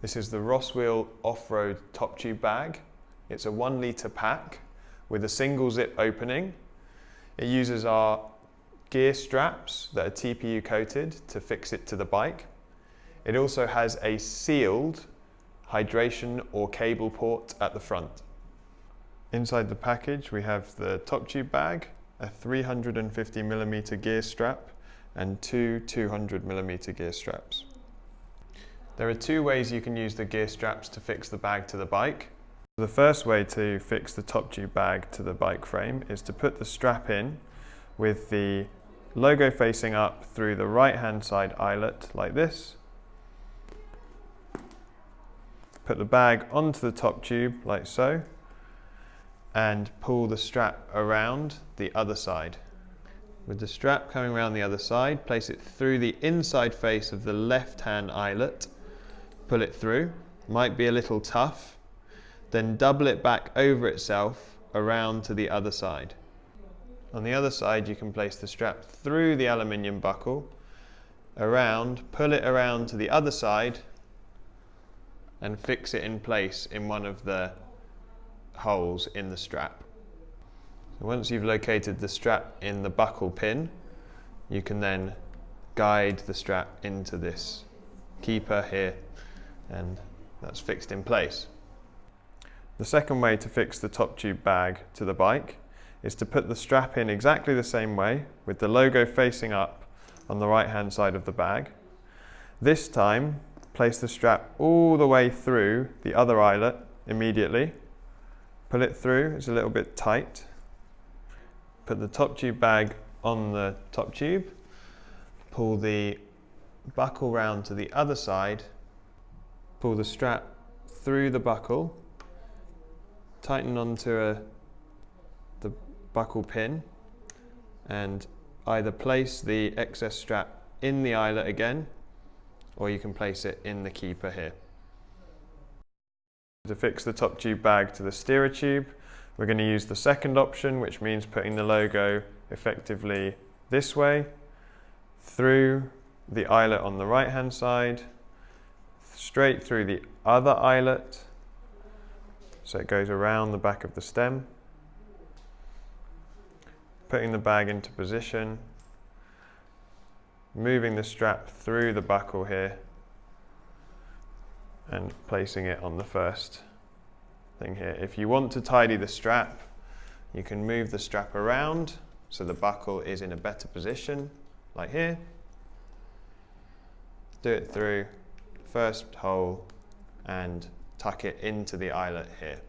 This is the ROSWHEEL Offroad top tube bag. It's a 1 litre pack with a single zip opening. It uses our gear straps that are TPU coated to fix it to the bike. It also has a sealed hydration or cable port at the front. Inside the package we have the top tube bag, a 350mm gear strap and two 200mm gear straps. There are two ways you can use the gear straps to fix the bag to the bike. The first way to fix the top tube bag to the bike frame is to put the strap in with the logo facing up through the right hand side eyelet like this. Put the bag onto the top tube like so and pull the strap around the other side. With the strap coming around the other side, place it through the inside face of the left hand eyelet. Pull it through, might be a little tough, then double it back over itself around to the other side. On the other side you can place the strap through the aluminium buckle, around, pull it around to the other side and fix it in place in one of the holes in the strap. So once you've located the strap in the buckle pin, you can then guide the strap into this keeper here, and that's fixed in place. The second way to fix the top tube bag to the bike is to put the strap in exactly the same way with the logo facing up on the right hand side of the bag. This time place the strap all the way through the other eyelet immediately. Pull it through, it's a little bit tight. Put the top tube bag on the top tube, pull the buckle round to the other side, pull the strap through the buckle, tighten onto the buckle pin and either place the excess strap in the eyelet again, or you can place it in the keeper here. To fix the top tube bag to the steerer tube, we're going to use the second option, which means putting the logo effectively this way, through the eyelet on the right hand side, straight through the other eyelet, so it goes around the back of the stem, putting the bag into position, moving the strap through the buckle here and placing it on the first thing here. If you want to tidy the strap, you can move the strap around so the buckle is in a better position, like here. Do it through first hole and tuck it into the eyelet here.